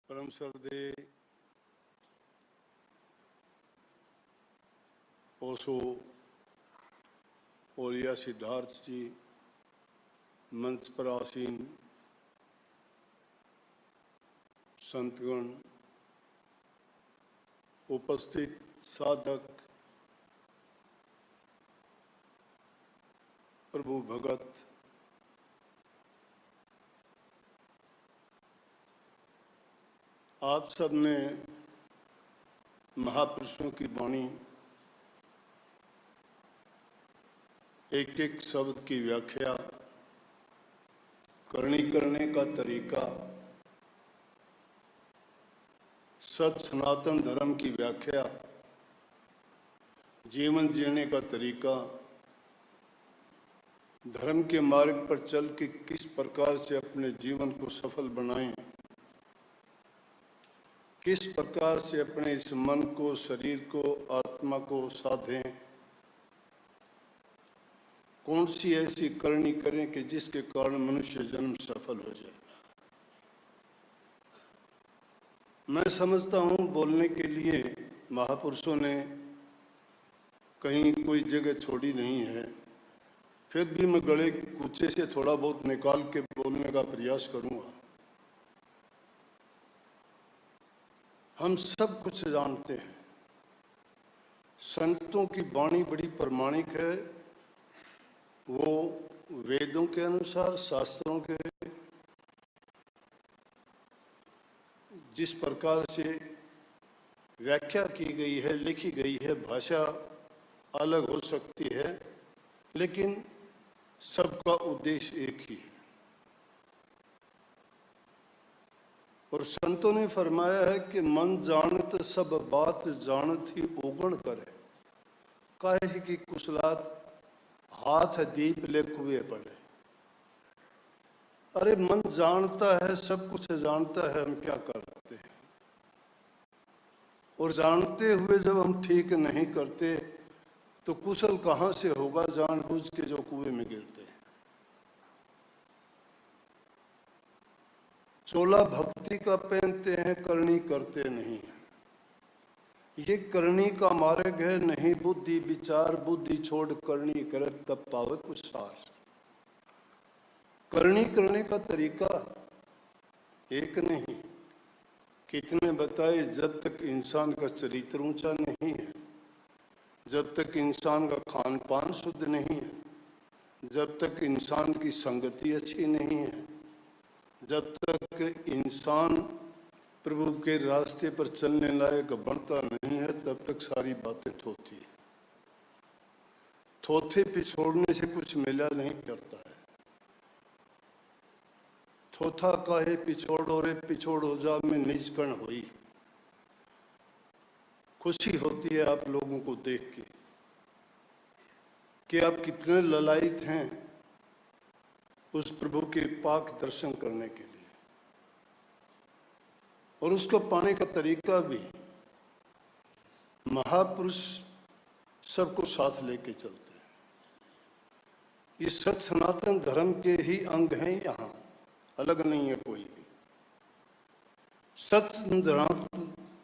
परम सरदे ओशो ओलिया सिद्धार्थ जी, मंच पर आसीन संतगण, उपस्थित साधक, प्रभु भगत, आप सब ने महापुरुषों की वाणी, एक एक शब्द की व्याख्या, करनी करने का तरीका, सच सनातन धर्म की व्याख्या, जीवन जीने का तरीका, धर्म के मार्ग पर चल के किस प्रकार से अपने जीवन को सफल बनाएं, किस प्रकार से अपने इस मन को, शरीर को, आत्मा को साधें, कौन सी ऐसी करनी करें कि जिसके कारण मनुष्य जन्म सफल हो जाए। मैं समझता हूँ बोलने के लिए महापुरुषों ने कहीं कोई जगह छोड़ी नहीं है, फिर भी मैं गले कूचे से थोड़ा बहुत निकाल के बोलने का प्रयास करूँगा। हम सब कुछ जानते हैं, संतों की वाणी बड़ी प्रमाणिक है। वो वेदों के अनुसार, शास्त्रों के जिस प्रकार से व्याख्या की गई है, लिखी गई है, भाषा अलग हो सकती है, लेकिन सबका उद्देश्य एक ही है। और संतों ने फरमाया है कि मन जानत सब बात जानत ही ओगण करे, काहे की कुशलात हाथ दीप ले कुएं पड़े। अरे मन जानता है, सब कुछ जानता है, हम क्या करते हैं? और जानते हुए जब हम ठीक नहीं करते तो कुशल कहाँ से होगा जानबूझ के जो कुएं में गिरते हैं। चोला भक्ति का पहनते हैं, करनी करते नहीं है। ये करनी का मार्ग है, नहीं बुद्धि विचार, बुद्धि छोड़ करनी करे तब पावे कुछ सार। करनी करने का तरीका एक नहीं, कितने बताए। जब तक इंसान का चरित्र ऊंचा नहीं है, जब तक इंसान का खान पान शुद्ध नहीं है, जब तक इंसान की संगति अच्छी नहीं है, जब तक इंसान प्रभु के रास्ते पर चलने लायक बनता नहीं है, तब तक सारी बातें थोथी है। थोथे पिछोड़ने से कुछ मिला नहीं करता है। थोथा काहे पिछोड़ो रे, पिछोड़ हो जा में निज कण हुई। खुशी होती है आप लोगों को देख के कि आप कितने ललायित हैं उस प्रभु के पाक दर्शन करने के लिए। और उसको पाने का तरीका भी महापुरुष सबको साथ लेके चलते हैं। ये सच सनातन धर्म के ही अंग हैं, यहाँ अलग नहीं है कोई भी।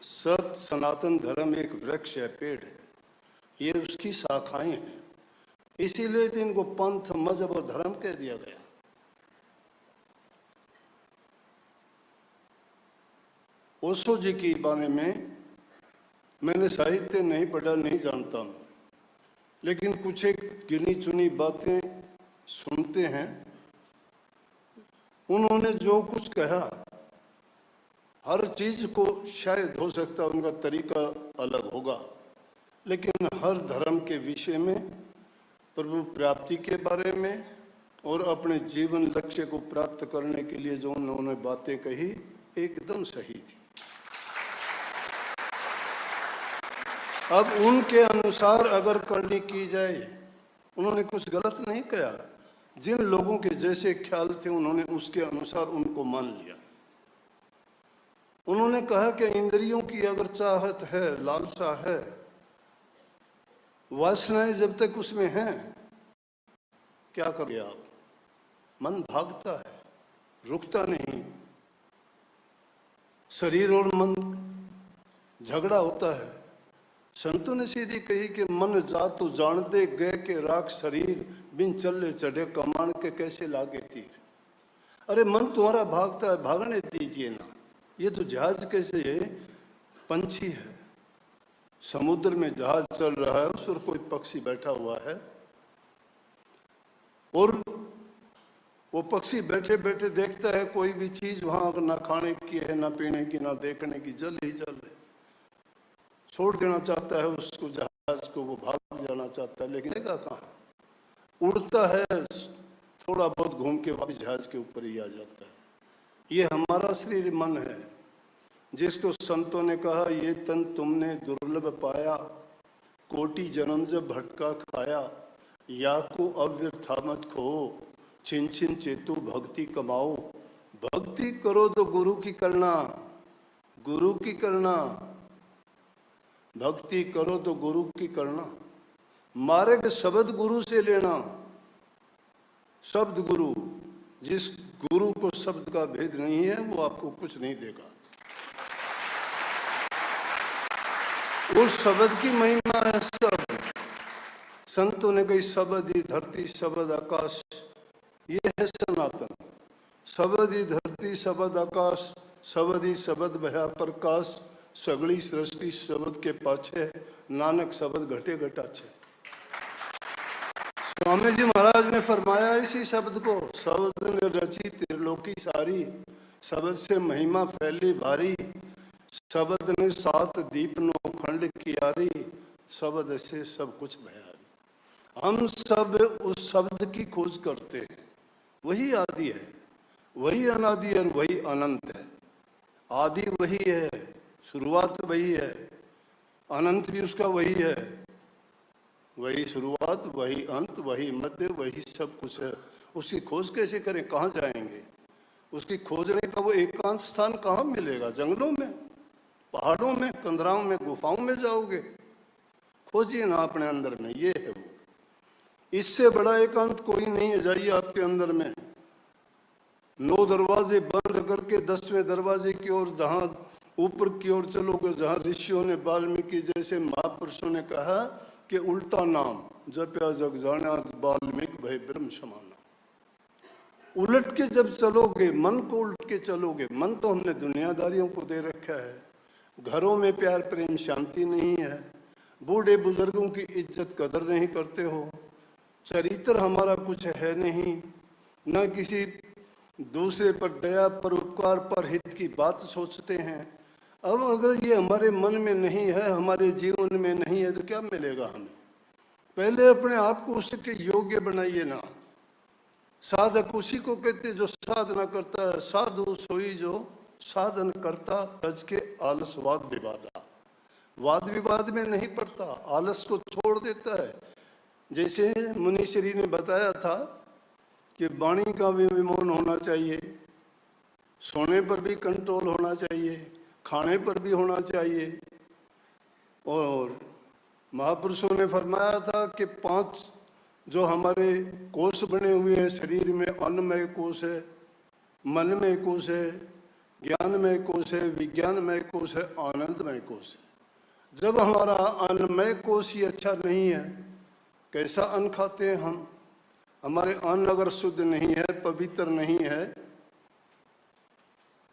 सच सनातन धर्म एक वृक्ष है, पेड़ है, ये उसकी शाखाएं हैं। इसीलिए तो इनको पंथ, मजहब और धर्म कह दिया गया। ओशो जी के बारे में मैंने साहित्य नहीं पढ़ा, नहीं जानता हूँ, लेकिन कुछ एक गिनी चुनी बातें सुनते हैं। उन्होंने जो कुछ कहा, हर चीज को शायद हो सकता है उनका तरीका अलग होगा, लेकिन हर धर्म के विषय में, प्रभु प्राप्ति के बारे में और अपने जीवन लक्ष्य को प्राप्त करने के लिए जो उन्होंने बातें कही, एकदम सही थी। अब उनके अनुसार अगर करनी की जाए, उन्होंने कुछ गलत नहीं कहा। जिन लोगों के जैसे ख्याल थे उन्होंने उसके अनुसार उनको मान लिया। उन्होंने कहा कि इंद्रियों की अगर चाहत है, लालसा है, वासनाएं जब तक उसमें हैं, क्या करें आप? मन भागता है, रुकता नहीं। शरीर और मन झगड़ा होता है। संतों ने सीधी कही कि मन जा तो जानते गए के राख शरीर, बिन चले चढ़े कमान के कैसे लागे तीर। अरे मन तुम्हारा भागता है, भागने दीजिए ना। ये तो जहाज कैसे है, पंछी है, समुद्र में जहाज चल रहा है, उस पर कोई पक्षी बैठा हुआ है और वो पक्षी बैठे बैठे देखता है कोई भी चीज वहां ना खाने की है, ना पीने की, ना देखने की, जल ही जल है। छोड़ देना चाहता है उसको, जहाज को, वो भाग जाना चाहता है, लेकिन जगह कहाँ, उड़ता है, थोड़ा बहुत घूम के वापस जहाज के ऊपर ही आ जाता है। ये हमारा शरीर मन है, जिसको संतों ने कहा ये तन तुमने दुर्लभ पाया, कोटि जन्म जब भटका खाया, या को अव्यर्था मत खो, छिन छिन चेतु भक्ति कमाओ। भक्ति करो तो गुरु की करना, गुरु की करना, भक्ति करो तो गुरु की करना। मार्ग शब्द गुरु से लेना, शब्द गुरु, जिस गुरु को शब्द का भेद नहीं है वो आपको कुछ नहीं देगा। उस शब्द की महिमा है शब्द। संतों ने कही शब्द ही धरती शब्द आकाश, ये है सनातन। शब्द ही धरती शब्द आकाश, शब्द ही शब्द भया प्रकाश, सगड़ी सृष्टि शब्द के पाछे, नानक शब्द घटे घटाछे। स्वामी जी महाराज ने फरमाया इसी शब्द को, शब्द ने रची त्रिलोकी सारी, शब्द से महिमा फैली भारी, शब्द ने सात दीप नो खंड कियारी, शब्द से सब कुछ भयारी। हम सब उस शब्द की खोज करते हैं, वही आदि है, वही अनादि और वही अनंत है। आदि वही है, शुरुआत वही है, अनंत भी उसका वही है, वही शुरुआत, वही अंत, वही मध्य, वही सब कुछ है। उसकी खोज कैसे करें, कहाँ जाएंगे? उसकी खोजने का वो एकांत स्थान कहाँ मिलेगा? जंगलों में, पहाड़ों में, कंदराओं में, गुफाओं में जाओगे? खोजिए ना अपने अंदर में, ये है वो। इससे बड़ा एकांत कोई नहीं है। जाइए आपके अंदर में, 9 दरवाजे बंद करके 10वें दरवाजे की ओर, जहाँ ऊपर की ओर चलोगे, जहाँ ऋषियों ने, वाल्मीकि जैसे महापुरुषों ने कहा कि उल्टा नाम जप्या जग जाना वाल्मीकि भय ब्रह्म समाना। उलट के जब चलोगे, मन को उलट के चलोगे, मन तो हमने दुनियादारियों को दे रखा है। घरों में प्यार प्रेम शांति नहीं है, बूढ़े बुजुर्गों की इज्जत कदर नहीं करते हो, चरित्र हमारा कुछ है नहीं, न किसी दूसरे पर दया, पर उपकार, पर हित की बात सोचते हैं। अब अगर ये हमारे मन में नहीं है, हमारे जीवन में नहीं है, तो क्या मिलेगा हमें? पहले अपने आप को उसके योग्य बनाइए ना। साधक उसी को कहते जो साधना करता है, साधु सोई जो साधन करता, तज के आलस वाद विवादा। वाद विवाद में नहीं पड़ता, आलस को छोड़ देता है। जैसे मुनीश्वरी ने बताया था कि वाणी का भी विमोहन होना चाहिए, सोने पर भी कंट्रोल होना चाहिए, खाने पर भी होना चाहिए। और महापुरुषों ने फरमाया था कि 5 जो हमारे कोष बने हुए हैं शरीर में, अन्नमय कोष है, मनमय कोष है, ज्ञानमय कोष है, विज्ञानमय कोष है, आनंदमय कोष है। जब हमारा अन्नमय कोष ही अच्छा नहीं है, कैसा अन्न खाते हैं हम? हमारे अन्न अगर शुद्ध नहीं है, पवित्र नहीं है,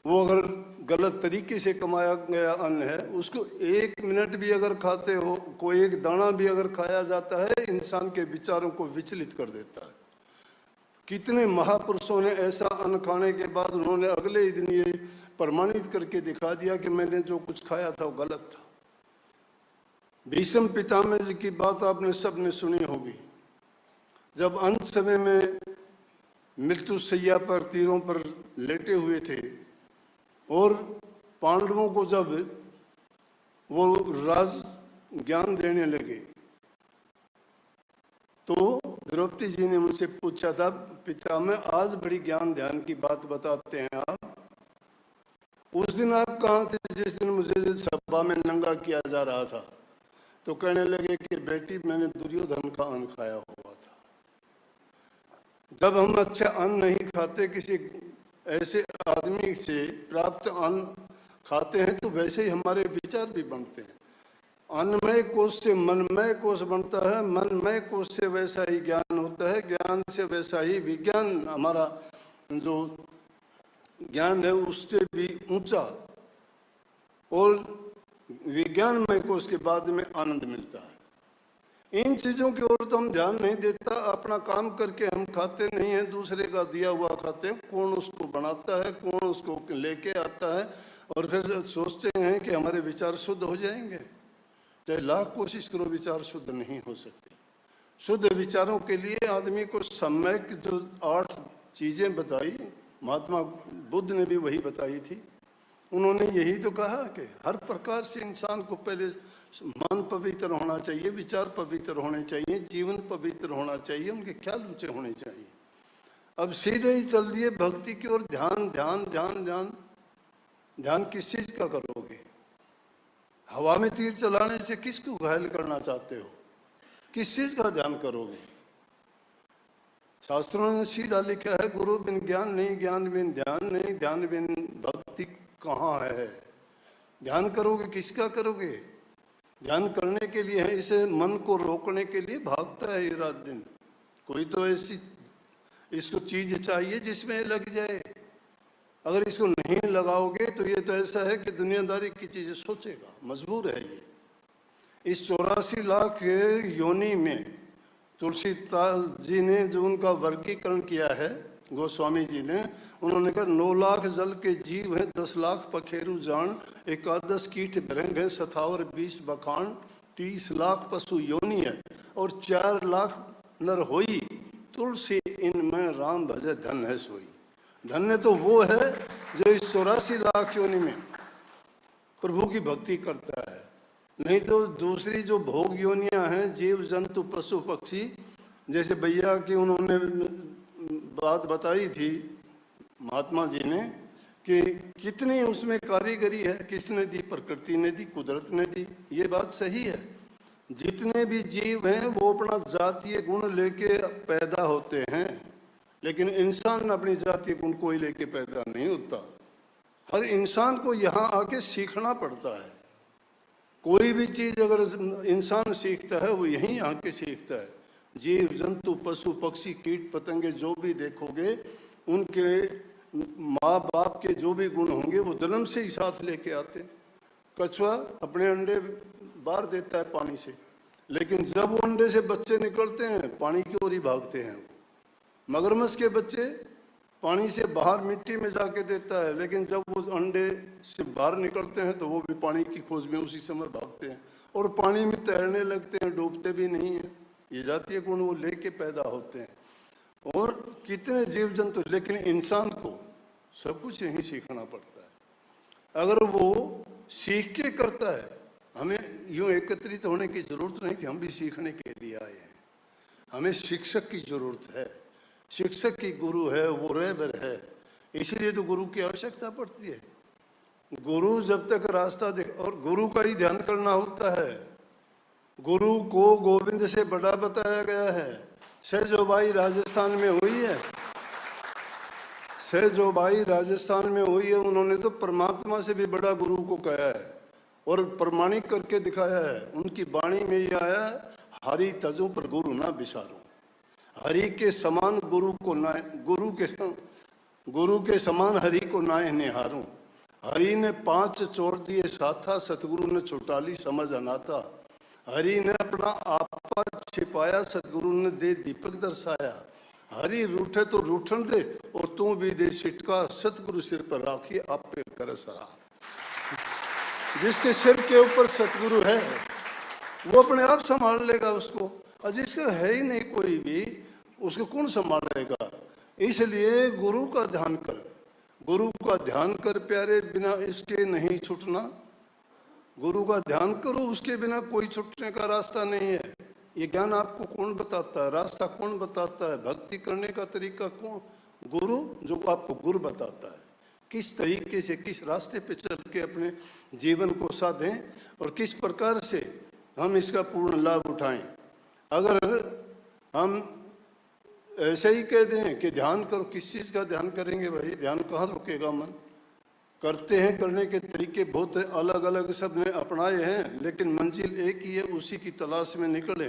वो अगर गलत तरीके से कमाया गया अन्न है, उसको 1 मिनट भी अगर खाते हो, कोई एक दाना भी अगर खाया जाता है, इंसान के विचारों को विचलित कर देता है। कितने महापुरुषों ने ऐसा अन्न खाने के बाद उन्होंने अगले ही दिन ये प्रमाणित करके दिखा दिया कि मैंने जो कुछ खाया था वो गलत था। भीष्म पितामह जी की बात आपने सबने सुनी होगी। जब अंत समय में मृत्यु शैया पर, तीरों पर लेटे हुए थे और पांडवों को जब वो राज ज्ञान देने लगे, तो द्रौपदी जी ने मुझसे पूछा था, पितामह आज बड़ी ज्ञान ध्यान की बात बताते हैं आप, उस दिन आप कहाँ थे जिस दिन मुझे सभा में नंगा किया जा रहा था? तो कहने लगे कि बेटी मैंने दुर्योधन का अन्न खाया हुआ था। जब हम अच्छा अन्न नहीं खाते, किसी ऐसे आदमी से प्राप्त अन्न खाते हैं तो वैसे ही हमारे विचार भी बनते हैं। अन्नमय कोश से मनमय कोश बनता है, मनमय कोश से वैसा ही ज्ञान होता है, ज्ञान से वैसा ही विज्ञान, हमारा जो ज्ञान है उससे भी ऊंचा, और विज्ञानमय कोश के बाद में आनंद मिलता है। इन चीज़ों की ओर तो हम ध्यान नहीं देता, अपना काम करके हम खाते नहीं हैं, दूसरे का दिया हुआ खाते हैं। कौन उसको बनाता है, कौन उसको लेके आता है, और फिर सोचते हैं कि हमारे विचार शुद्ध हो जाएंगे। चाहे लाख कोशिश करो, विचार शुद्ध नहीं हो सकते। शुद्ध विचारों के लिए आदमी को सम्यक जो 8 चीज़ें बताई, महात्मा बुद्ध ने भी वही बताई थी। उन्होंने यही तो कहा कि हर प्रकार से इंसान को पहले मन पवित्र होना चाहिए, विचार पवित्र होने चाहिए, जीवन पवित्र होना चाहिए, उनके ख्याल ऊंचे होने चाहिए। अब सीधे ही चल दिए भक्ति की ओर। ध्यान ध्यान ध्यान ध्यान ध्यान किस चीज का करोगे? हवा में तीर चलाने से किसको घायल करना चाहते हो? किस चीज का ध्यान करोगे? शास्त्रों ने सीधा लिखा है, गुरु बिन ज्ञान नहीं, ज्ञान बिन ध्यान नहीं, ध्यान बिन भक्ति कहाँ है? ध्यान करोगे किसका करोगे? ध्यान करने के लिए है, इसे मन को रोकने के लिए भागता है ये रात दिन। कोई तो ऐसी इसको चीज चाहिए जिसमें लग जाए। अगर इसको नहीं लगाओगे तो ये तो ऐसा है कि दुनियादारी की चीजें सोचेगा, मजबूर है ये। इस 84 लाख योनि में तुलसीदास जी ने जो उनका वर्गीकरण किया है, गोस्वामी जी ने, उन्होंने कहा 9 लाख जल के जीव हैं, 10 लाख पखेरु जान, 11 कीट भृंग है, 27 20 बखान, 30 लाख पशु योनि है, और 4 लाख नर होई, तुलसी इनमें राम भजे धन है सोई। धन्य तो वो है जो इस 84 लाख योनि में प्रभु की भक्ति करता है। नहीं तो दूसरी जो भोग योनियां हैं, जीव जंतु पशु पक्षी, जैसे भैया की उन्होंने बात बताई थी महात्मा जी ने कि कितनी उसमें कारीगरी है, किसने दी? प्रकृति ने दी, कुदरत ने दी। ये बात सही है। जितने भी जीव हैं वो अपना जातीय गुण लेके पैदा होते हैं, लेकिन इंसान अपनी जातीय गुण कोई लेके पैदा नहीं होता। हर इंसान को यहाँ आके सीखना पड़ता है। कोई भी चीज अगर इंसान सीखता है वो यहीं आके सीखता है। जीव जंतु पशु पक्षी कीट पतंगे जो भी देखोगे, उनके माँ बाप के जो भी गुण होंगे वो जन्म से ही साथ लेके आते। कछुआ अपने अंडे बाहर देता है पानी से, लेकिन जब वो अंडे से बच्चे निकलते हैं पानी की ओर ही भागते हैं। मगरमच्छ के बच्चे पानी से बाहर मिट्टी में जाके देता है, लेकिन जब वो अंडे से बाहर निकलते हैं तो वो भी पानी की खोज में उसी समय भागते हैं और पानी में तैरने लगते हैं, डूबते भी नहीं हैं। ये जातीय गुण वो लेके पैदा होते हैं। और कितने जीव जंतु, लेकिन इंसान को सब कुछ यहीं सीखना पड़ता है। अगर वो सीख के करता है, हमें यूं एकत्रित होने की जरूरत नहीं थी, हम भी सीखने के लिए आए हैं। हमें शिक्षक की जरूरत है, शिक्षक की गुरु है, वो रहबर है, इसीलिए तो गुरु की आवश्यकता पड़ती है। गुरु जब तक रास्ता देख, और गुरु का ही ध्यान करना होता है। गुरु को गोविंद से बड़ा बताया गया है। सहजोबाई राजस्थान में हुई है, सहजोबाई राजस्थान में हुई है, उन्होंने तो परमात्मा से भी बड़ा गुरु को कहा है और प्रमाणिक करके दिखाया है। उनकी वाणी में ये आया, हरि तजो पर गुरु ना बिसारो। हरि के समान गुरु को ना, गुरु के समान हरि को नाए निहारूं। हरि ने 5 चोर दिए साथा, सतगुरु ने छुटाली समझ अनाथा। हरि ने अपना आपा छिपाया, सतगुरु ने दे दीपक दर्शाया। हरि रूठे तो रूठन दे और तू भी दे सिटका, सतगुरु सिर पर राखी आपे कर सरा। जिसके सिर के ऊपर सतगुरु है वो अपने आप संभाल लेगा उसको, और जिसका है ही नहीं कोई भी, उसको कौन संभालेगा? इसलिए गुरु का ध्यान कर, गुरु का ध्यान कर प्यारे, बिना इसके नहीं छूटना। गुरु का ध्यान करो, उसके बिना कोई छूटने का रास्ता नहीं है। ये ज्ञान आपको कौन बताता है? रास्ता कौन बताता है? भक्ति करने का तरीका कौन? गुरु, जो आपको गुरु बताता है किस तरीके से, किस रास्ते पे चल के अपने जीवन को साधें और किस प्रकार से हम इसका पूर्ण लाभ उठाएं। अगर हम ऐसे ही कह दें कि ध्यान करो, किस चीज़ का ध्यान करेंगे भाई? ध्यान कहाँ रुकेगा मन? करते हैं, करने के तरीके बहुत अलग अलग सब ने अपनाए हैं, लेकिन मंजिल एक ही है, उसी की तलाश में निकले।